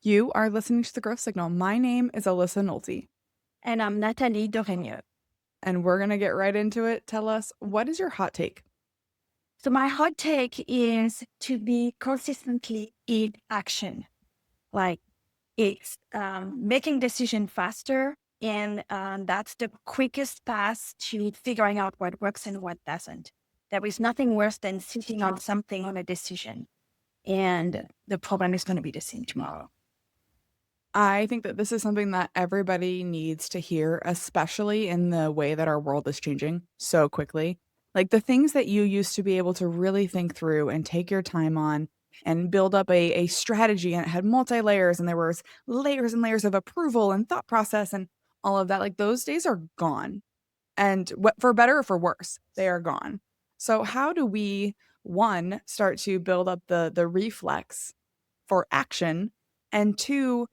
You are listening to The Growth Signal. My name is Alyssa Nolte, And I'm Nathalie Dorémieux. and we're going to get right into it. Tell us, what is your hot take? So my hot take is to be consistently in action. Like it's making decision faster. And that's the quickest path to figuring out what works and what doesn't. There is nothing worse than sitting on something on a decision. And the problem is going to be the same tomorrow. I think that this is something that everybody needs to hear, especially in the way that our world is changing so quickly. Like the things that you used to be able to really think through and take your time on and build up a strategy, and it had multi layers and there was layers and layers of approval and thought process and all of that. Like those days are gone. And what, for better or for worse, they are gone. So how do we, one, start to build up the reflex for action, and two,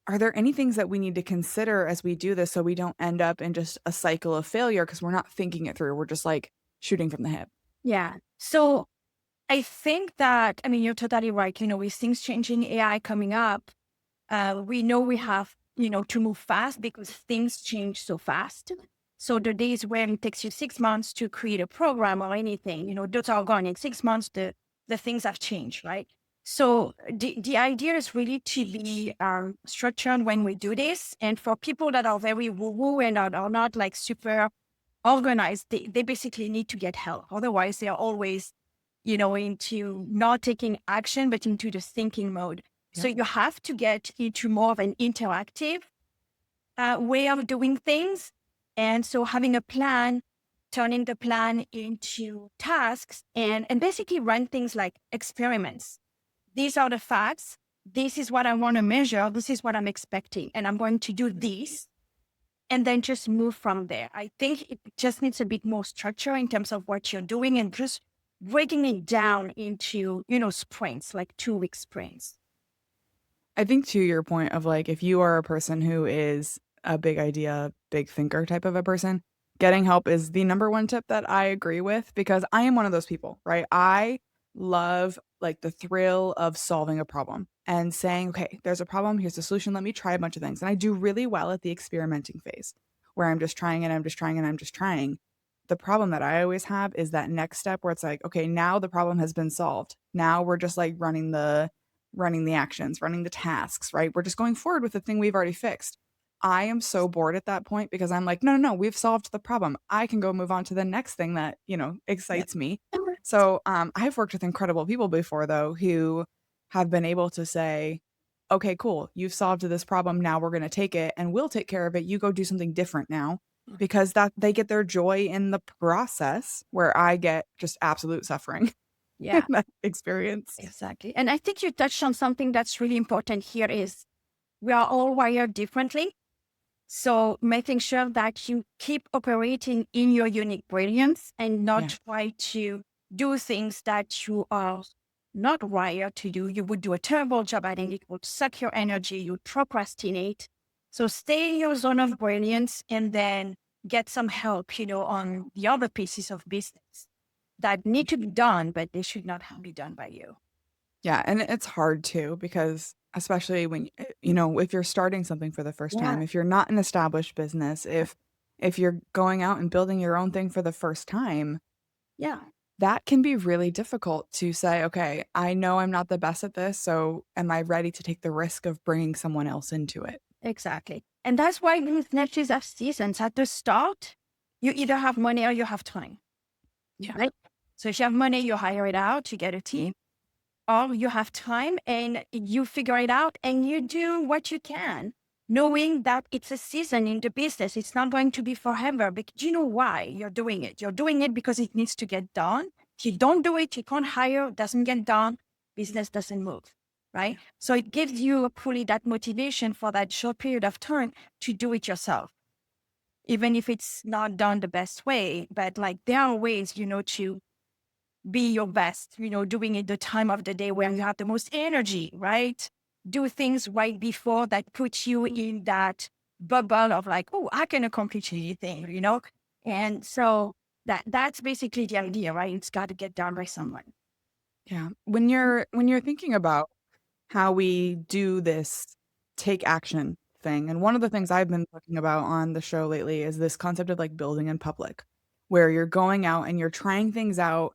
are there any things that we need to consider as we do this so we don't end up in just a cycle of failure because we're not thinking it through? We're just like shooting from the hip. Yeah. So I think that, I mean, you're totally right. With things changing, AI coming up, we know we have, to move fast because things change so fast. So the days where it takes you 6 months to create a program or anything, those are gone. In 6 months, the things have changed, right? So the idea is really to be structured when we do this. And for people that are very woo-woo and are not like super organized, they basically need to get help. Otherwise, they are always into not taking action, but into the thinking mode. So Yep. you have to get into more of an interactive way of doing things. And so having a plan, turning the plan into tasks and basically run things like experiments. These are the facts. This is what I want to measure. This is what I'm expecting. And I'm going to do this and then just move from there. I think it just needs a bit more structure in terms of what you're doing and just breaking it down into, sprints, like 2 week sprints. I think to your point of like, if you are a person who is a big idea, big thinker type of a person, getting help is the number one tip that I agree with, because I am one of those people, right? I love like the thrill of solving a problem and saying, okay, there's a problem, here's the solution, let me try a bunch of things. And I do really well at the experimenting phase where I'm just trying and I'm just trying and I'm just trying. The problem that I always have is that next step where it's like, okay, now the problem has been solved. Now we're just like running the actions, running the tasks, right? We're just going forward with the thing we've already fixed. I am so bored at that point because I'm like, no, no, no, we've solved the problem. I can go move on to the next thing that, Yeah. excites me. So I've worked with incredible people before, though, who have been able to say, okay, cool, you've solved this problem. Now we're going to take it and we'll take care of it. You go do something different now, because that they get their joy in the process where I get just absolute suffering in Yeah, that experience. exactly. And I think you touched on something that's really important here is we are all wired differently. So making sure that you keep operating in your unique brilliance and Yeah. not try to do things that you are not wired to do. You would do a terrible job at it. It would suck your energy. You'd procrastinate. So stay in your zone of brilliance and then get some help, on the other pieces of business that need to be done, but they should not be done by you. Yeah, and it's hard too because especially when if you're starting something for the first Yeah. time, if you're not an established business, if you're going out and building your own thing for the first time, Yeah. that can be really difficult to say, okay, I know I'm not the best at this, so am I ready to take the risk of bringing someone else into it? Exactly. And that's why these niches have seasons. At the start, you either have money or you have time, Yeah. right? So if you have money, you hire it out, you get a team, or you have time and you figure it out and you do what you can, knowing that it's a season in the business. It's not going to be forever. But you know why you're doing it? You're doing it because it needs to get done. If you don't do it, you can't hire, doesn't get done, business doesn't move. Right. So it gives you fully that motivation for that short period of time to do it yourself, even if it's not done the best way. But like there are ways, to be your best, doing it the time of the day where you have the most energy, right? Do things right before that put you in that bubble of like, oh, I can accomplish anything. And so that's basically the idea, right? It's got to get done by someone. Yeah. When you're thinking about how we do this take action thing. And one of the things I've been talking about on the show lately is this concept of like building in public, where you're going out and you're trying things out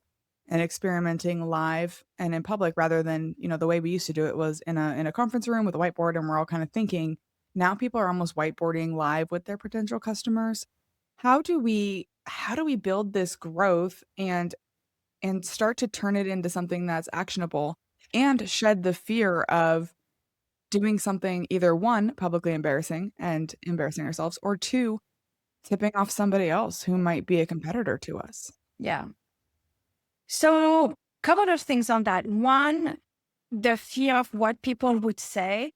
and experimenting live and in public rather than, the way we used to do it was in a conference room with a whiteboard and we're all kind of thinking. Now people are almost whiteboarding live with their potential customers. How do we build this growth and start to turn it into something that's actionable and shed the fear of doing something either one, publicly embarrassing and embarrassing ourselves, or two, tipping off somebody else who might be a competitor to us? Yeah. So, couple of things on that. One, the fear of what people would say.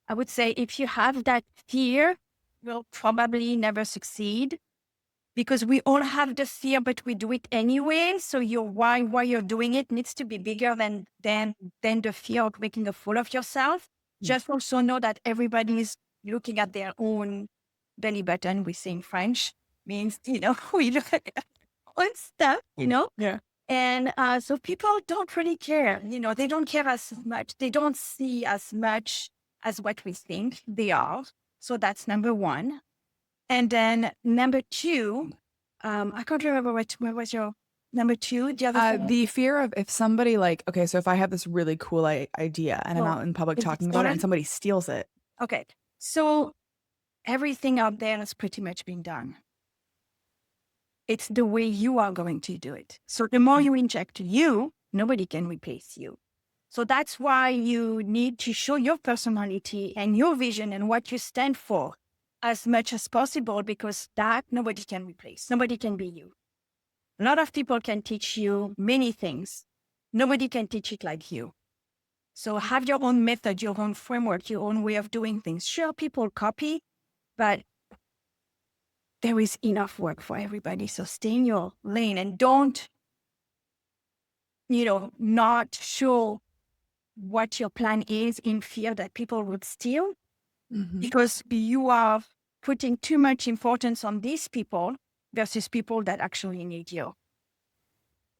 I would say if you have that fear, you'll probably never succeed because we all have the fear, but we do it anyway. So your why you're doing it needs to be bigger than the fear of making a fool of yourself. Mm. Just also know that everybody is looking at their own belly button. We say in French means we look at our own stuff. Yeah. And so people don't really care. They don't care as much. They don't see as much as what we think they are. So that's number one. And then number two, I can't remember what was your number two. The other thing, The fear of if somebody like, okay, so if I have this really cool idea and I'm oh, out in public is it talking about it and stolen? somebody steals it. Okay. So everything out there has pretty much been done. It's the way you are going to do it. So the more you inject you, nobody can replace you. So that's why you need to show your personality and your vision and what you stand for as much as possible, because that nobody can replace. Nobody can be you. A lot of people can teach you many things. Nobody can teach it like you. So have your own method, your own framework, your own way of doing things. Sure, people copy, but there is enough work for everybody. So stay in your lane and don't, not show what your plan is in fear that people would steal, Mhm. because you are putting too much importance on these people versus people that actually need you.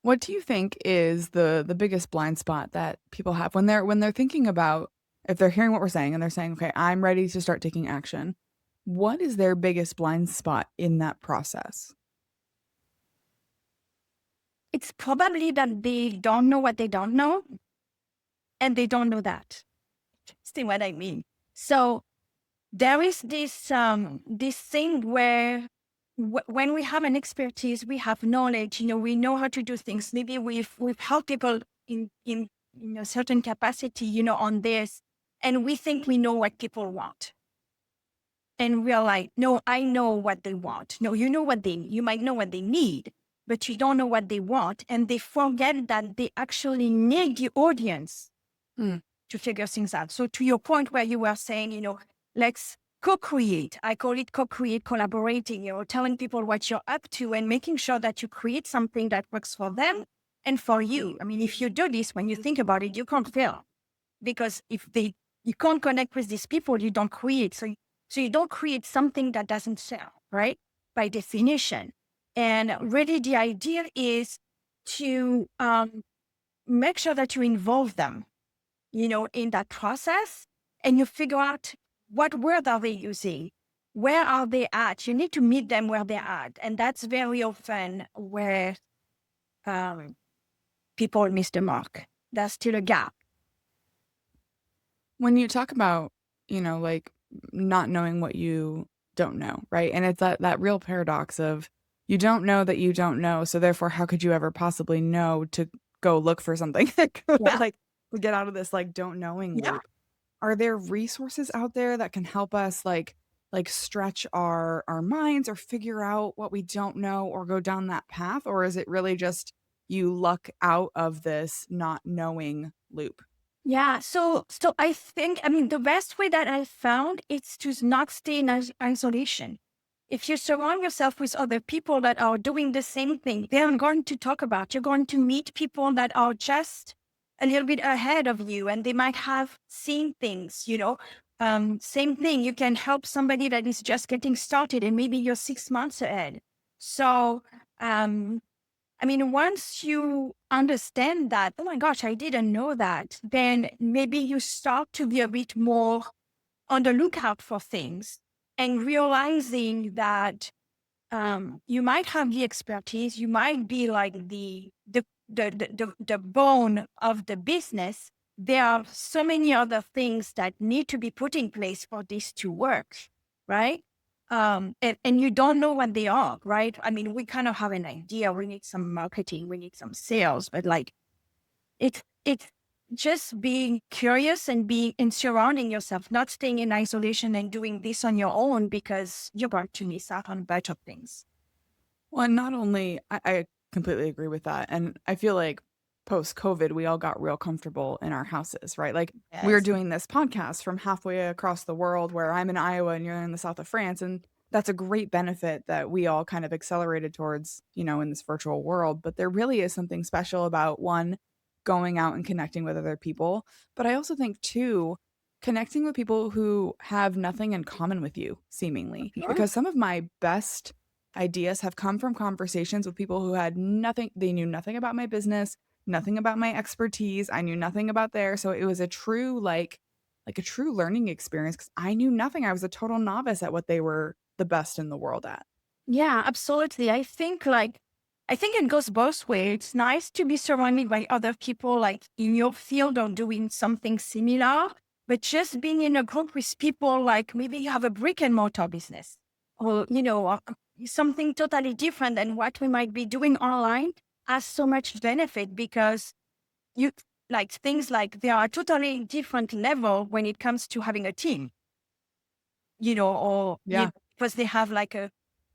What do you think is the biggest blind spot that people have when they're thinking about if they're hearing what we're saying and they're saying, "Okay, I'm ready to start taking action." What is their biggest blind spot in that process? It's probably that they don't know what they don't know, and they don't know that. See what I mean? So there is this thing where when we have an expertise, we have knowledge. We know how to do things. Maybe we've helped people in a certain capacity, on this, and we think we know what people want. And we're like, no, I know what they want. No, you might know what they need, but you don't know what they want. And they forget that they actually need the audience Mm. to figure things out. So to your point where you were saying, let's co-create. I call it co-create, collaborating, telling people what you're up to and making sure that you create something that works for them and for you. I mean, if you do this, when you think about it, you can't fail, because you can't connect with these people, you don't create. So you don't create something that doesn't sell, right? By definition. And really the idea is to make sure that you involve them, in that process, and you figure out what word are they using? Where are they at? You need to meet them where they're at. And that's very often where people miss the mark. There's still a gap. When you talk about, like not knowing what you don't know, right? And it's that real paradox of you don't know that you don't know, so therefore how could you ever possibly know to go look for something Yeah. like get out of this like don't knowing Yeah. loop? Are there resources out there that can help us like stretch our minds or figure out what we don't know or go down that path? Or is it really just you luck out of this not knowing loop? Yeah. So I think, the best way that I found is to not stay in isolation. If you surround yourself with other people that are doing the same thing, they're going to talk about, you're going to meet people that are just a little bit ahead of you, and they might have seen things. Same thing, you can help somebody that is just getting started and maybe you're 6 months ahead. So, I mean, once you understand that, oh my gosh, I didn't know that, then maybe you start to be a bit more on the lookout for things and realizing that you might have the expertise, you might be like the bone of the business. There are so many other things that need to be put in place for this to work, right? And you don't know what they are, right? I mean, we kind of have an idea. We need some marketing, we need some sales, but like it's just being curious and being and surrounding yourself, not staying in isolation and doing this on your own because you're going to miss out on a bunch of things. Well, and not only I completely agree with that. And I feel like post COVID, we all got real comfortable in our houses, right? Like we're Yes. doing this podcast from halfway across the world where I'm in Iowa and you're in the south of France. And that's a great benefit that we all kind of accelerated towards, in this virtual world. But there really is something special about one, going out and connecting with other people. But I also think, two, connecting with people who have nothing in common with you, seemingly. Mhm. Because some of my best ideas have come from conversations with people who had nothing, they knew nothing about my business, nothing about my expertise, I knew nothing about theirs. So it was a true like a true learning experience because I knew nothing. I was a total novice at what they were the best in the world at. Yeah, absolutely. I think it goes both ways. It's nice to be surrounded by other people like in your field or doing something similar, but just being in a group with people like maybe you have a brick and mortar business or, something totally different than what we might be doing online has so much benefit because you like things like they are totally different level when it comes to having a team, Yeah. because they have like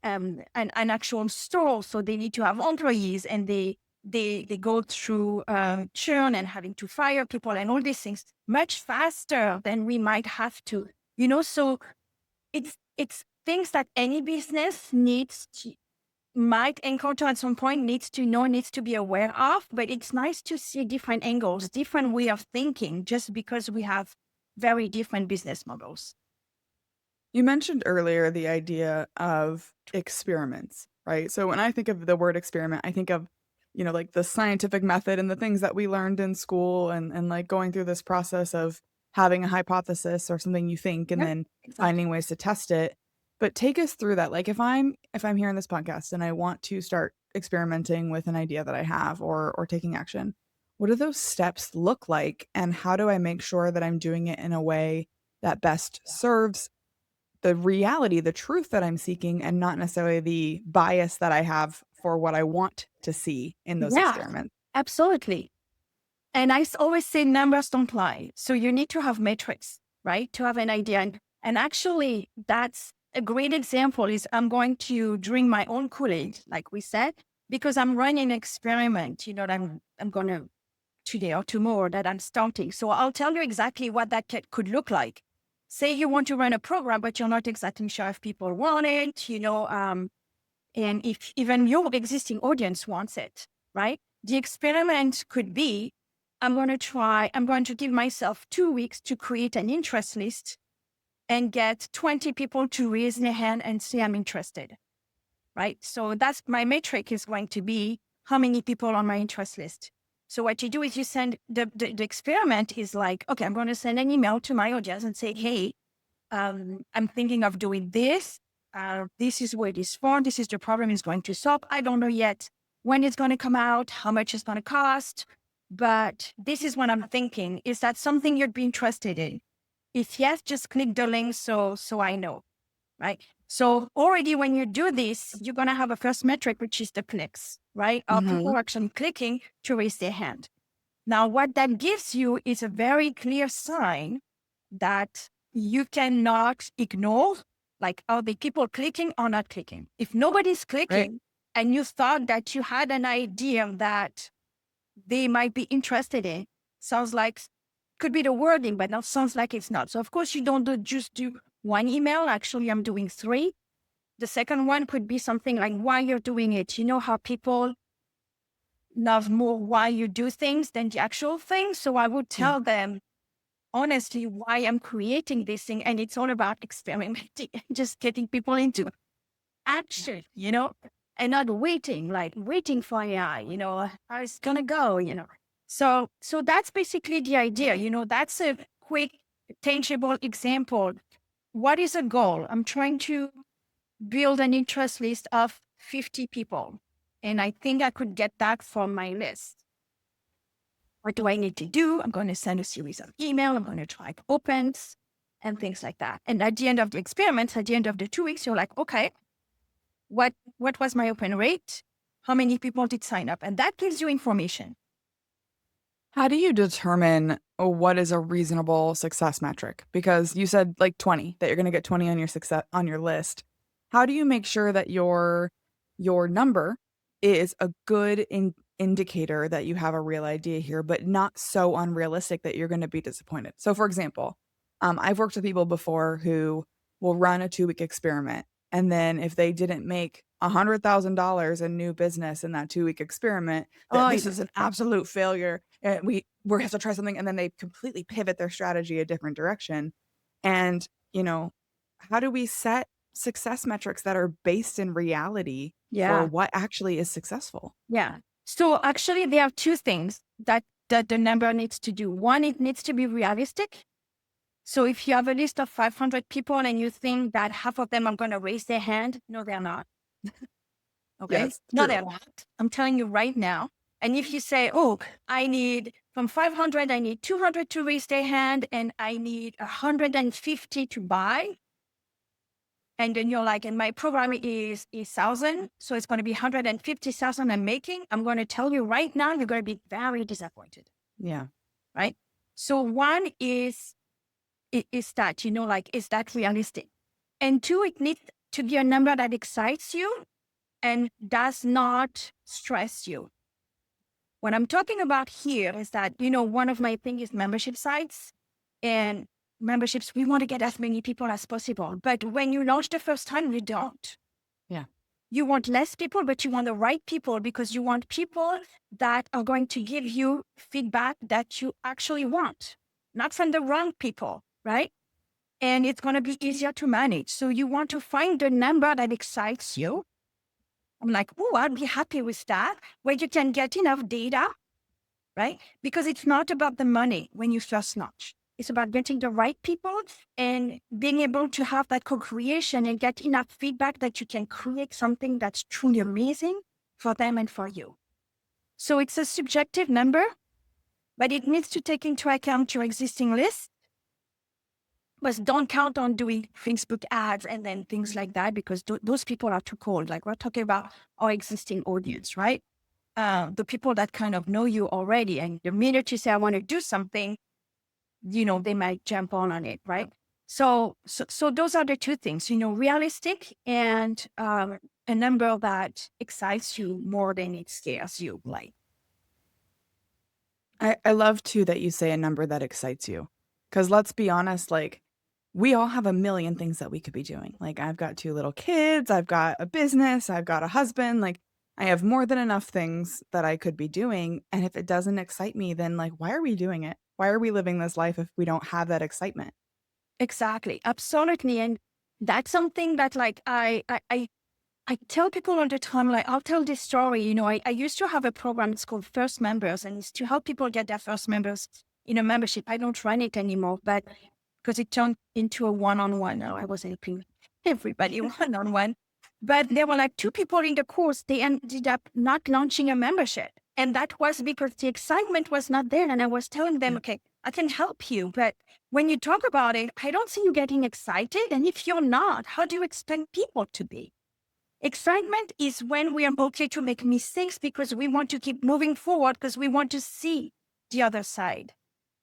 an actual store, so they need to have employees, and they go through churn and having to fire people and all these things much faster than we might have to, So it's things that any business might encounter at some point, needs to know, needs to be aware of. But it's nice to see different angles, different way of thinking, just because we have very different business models. You mentioned earlier the idea of experiments, right? So when I think of the word experiment, I think of, like the scientific method and the things that we learned in school and like going through this process of having a hypothesis or something you think and Yeah, then exactly. finding ways to test it. But take us through that. Like if I'm hearing this podcast and I want to start experimenting with an idea that I have or taking action, what do those steps look like and how do I make sure that I'm doing it in a way that best serves the reality, the truth that I'm seeking, and not necessarily the bias that I have for what I want to see in those Yeah, experiments. absolutely. And always say numbers don't lie. So you need to have metrics, right? To have an idea. And actually, that's a great example is I'm going to drink my own Kool-Aid, like we said, because I'm running an experiment, that I'm going to today or tomorrow that I'm starting. So I'll tell you exactly what that could look like. Say you want to run a program, but you're not exactly sure if people want it, and if even your existing audience wants it, right? The experiment could be I'm going to give myself 2 weeks to create an interest list and get 20 people to raise their hand and say, I'm interested, right? So that's my metric is going to be how many people on my interest list. So what you do is you send the experiment is like, okay, I'm going to send an email to my audience and say, hey, I'm thinking of doing this. This is what it is for. This is the problem it's going to solve. I don't know yet when it's going to come out, how much it's going to cost, but this is what I'm thinking. Is that something you'd be interested in? If yes, just click the link so I know, right? So already when you do this, you're going to have a first metric, which is the clicks, right? Are Mhm. people actually clicking to raise their hand? Now, what that gives you is a very clear sign that you cannot ignore, like, are the people clicking or not clicking? If nobody's Right. clicking and you thought that you had an idea that they might be interested in, sounds like, could be the wording, but now sounds like it's not. So, of course, you don't just do one email. Actually, I'm doing three. The second one could be something like why you're doing it. You know how people love more why you do things than the actual thing. So I would Yeah. tell them honestly why I'm creating this thing. And it's all about experimenting and just getting people into action, and not waiting for AI, how it's gonna go. So that's basically the idea. That's a quick, tangible example. What is a goal? I'm trying to build an interest list of 50 people. And I think I could get that from my list. What do I need to do? I'm going to send a series of email. I'm going to track opens and things like that. And at the end of the experiments, at the end of the 2 weeks, you're like, okay, what was my open rate? How many people did sign up? And that gives you information. How do you determine what is a reasonable success metric? Because you said like 20, that you're going to get 20 on your success on your list. How do you make sure that your number is a good indicator that you have a real idea here, but not so unrealistic that you're going to be disappointed? So, for example, I've worked with people before who will run a 2-week experiment, and then if they didn't make $100,000 in new business in that 2-week experiment, that Oh, this is an absolute failure, and we have to try something, and then they completely pivot their strategy a different direction. And, how do we set success metrics that are based in reality for yeah. what actually is successful? Yeah. So actually, there are two things that the number needs to do. One, it needs to be realistic. So if you have a list of 500 people and you think that half of them are going to raise their hand, no, they're not. Okay. Yes, No, they're true. not. I'm telling you right now. And if you say, oh, I need from 500, I need 200 to raise their hand and I need 150 to buy. And then you're like, and my program is 1,000. So it's going to be 150,000 I'm making. I'm going to tell you right now, you're going to be very disappointed. Yeah. Right. So one is that, is that realistic? And two, it needs to be a number that excites you and does not stress you. What I'm talking about here is that, one of my things is membership sites and memberships. We want to get as many people as possible. But when you launch the first time, you don't. Yeah. You want less people, but you want the right people because you want people that are going to give you feedback that you actually want, not from the wrong people, right? And it's going to be easier to manage. So you want to find the number that excites you. I'm like, oh, I'd be happy with that, where you can get enough data, right? Because it's not about the money when you first launch. It's about getting the right people and being able to have that co-creation and get enough feedback that you can create something that's truly amazing for them and for you. So it's a subjective number, but it needs to take into account your existing list. But don't count on doing Facebook ads and then things like that because those people are too cold. Like we're talking about our existing audience, right? The people that kind of know you already. And the minute you say, I want to do something, they might jump on it, right? So those are the two things, realistic and a number that excites you more than it scares you. Like, I love too that you say a number that excites you. Because let's be honest, like, we all have a million things that we could be doing. Like, I've got 2 little kids, I've got a business, I've got a husband. Like, I have more than enough things that I could be doing. And if it doesn't excite me, then like, why are we doing it? Why are we living this life if we don't have that excitement? exactly, absolutely. And that's something that like I tell people all the time, like I'll tell this story, I used to have a program, it's called First Members, and it's to help people get their first members in a membership. I don't run it anymore, but because it turned into a one-on-one. Now I was helping everybody one-on-one. But there were like 2 people in the course, they ended up not launching a membership. And that was because the excitement was not there. And I was telling them, okay, I can help you. But when you talk about it, I don't see you getting excited. And if you're not, how do you expect people to be? Excitement is when we are okay to make mistakes because we want to keep moving forward because we want to see the other side.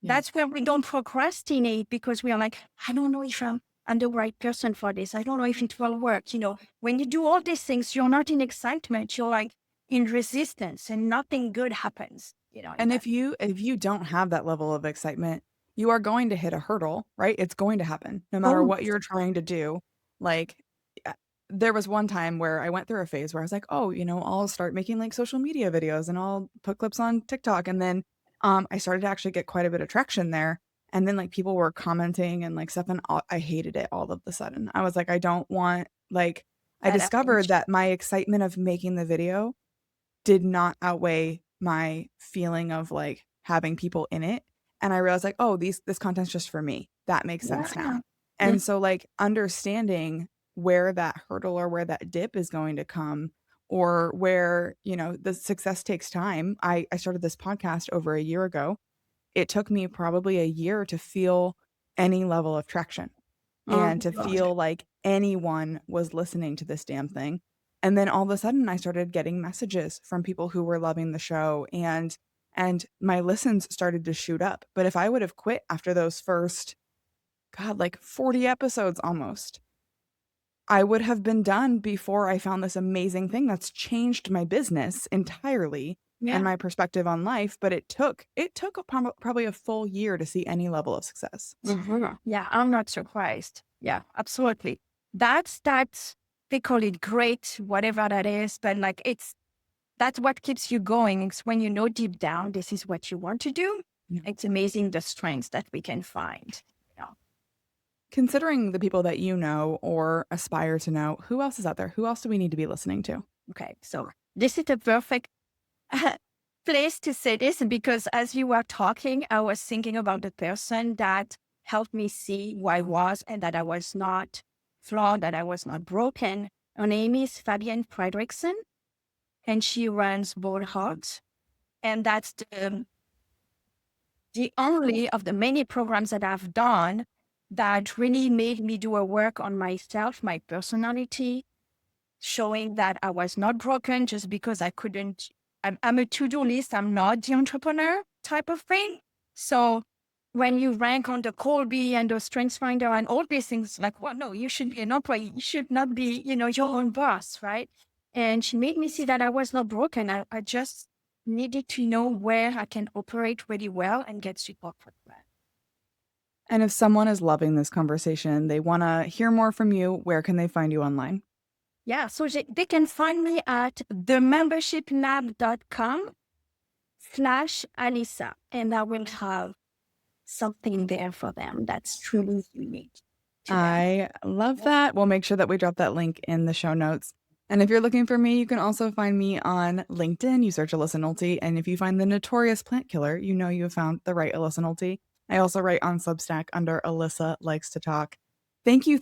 Yeah. That's where we don't procrastinate because we are like, I don't know if I'm the right person for this. I don't know if it will work. When you do all these things, you're not in excitement. You're like in resistance and nothing good happens. And if you don't have that level of excitement, you are going to hit a hurdle, right? It's going to happen no matter Oh, what you're trying to do. Like, there was one time where I went through a phase where I was like, oh, I'll start making like social media videos and I'll put clips on TikTok. And then I started to actually get quite a bit of traction there. And then like people were commenting and like stuff, and I hated it all of a sudden. I was like, I don't want, like, I discovered that my excitement of making the video did not outweigh my feeling of like having people in it. And I realized like, oh, this content's just for me. That makes sense now. Yeah. And so like understanding where that hurdle or where that dip is going to come or where, you know, the success takes time. I started this podcast over a year ago. It took me probably a year to feel any level of traction Oh, and to gosh. feel like anyone was listening to this damn thing. And then all of a sudden I started getting messages from people who were loving the show and my listens started to shoot up. But if I would have quit after those first, God, like 40 episodes almost, I would have been done before I found this amazing thing that's changed my business entirely and Yeah. my perspective on life. But probably a full year to see any level of success. Yeah, I'm not surprised. Yeah, absolutely. That's they call it great, whatever that is, but like that's what keeps you going. It's when you know deep down this is what you want to do. Yeah. It's amazing the strengths that we can find. Yeah. Considering the people that you know or aspire to know, who else is out there? Who else do we need to be listening to? Okay, so this is the perfect place to say this because as you were talking, I was thinking about the person that helped me see who I was and that I was not flawed, that I was not broken. Her name is Fabienne Fredrickson, and she runs Bold Hearts. And that's the only of the many programs that I've done that really made me do a work on myself, my personality, showing that I was not broken just because I couldn't. I'm a to-do list. I'm not the entrepreneur type of thing. So when you rank on the Colby and the Strengths Finder and all these things, like, well, no, you should be an operator. You should not be, your own boss, right? And she made me see that I was not broken. I just needed to know where I can operate really well and get support for that. And if someone is loving this conversation, they want to hear more from you, where can they find you online? Yeah, so they can find me at themembershiplab.com/Alisa, and I will have something there for them that's truly unique to them. I love that. We'll make sure that we drop that link in the show notes. And if you're looking for me, you can also find me on LinkedIn. You search Alyssa Nolte. And if you find the notorious plant killer, you know you have found the right Alyssa Nolte. I also write on Substack under Alyssa Likes to Talk. Thank you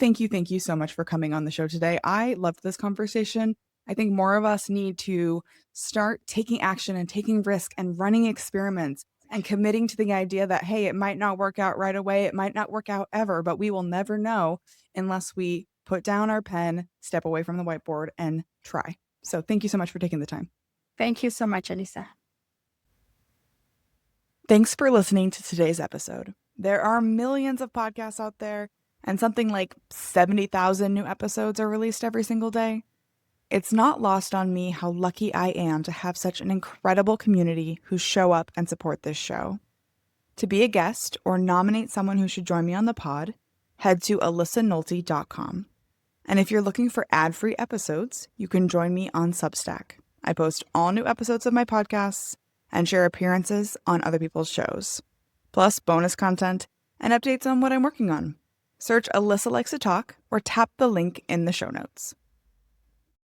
so much for coming on the show today. I loved this conversation. I think more of us need to start taking action and taking risk and running experiments and committing to the idea that, hey, it might not work out right away. It might not work out ever, but we will never know unless we put down our pen, step away from the whiteboard, and try. So thank you so much for taking the time. Thank you so much, Alisa. Thanks for listening to today's episode. There are millions of podcasts out there, and something like 70,000 new episodes are released every single day. It's not lost on me how lucky I am to have such an incredible community who show up and support this show. To be a guest or nominate someone who should join me on the pod, head to alyssanolte.com. And if you're looking for ad-free episodes, you can join me on Substack. I post all new episodes of my podcasts and share appearances on other people's shows, plus bonus content and updates on what I'm working on. Search Alyssa Likes to Talk or tap the link in the show notes.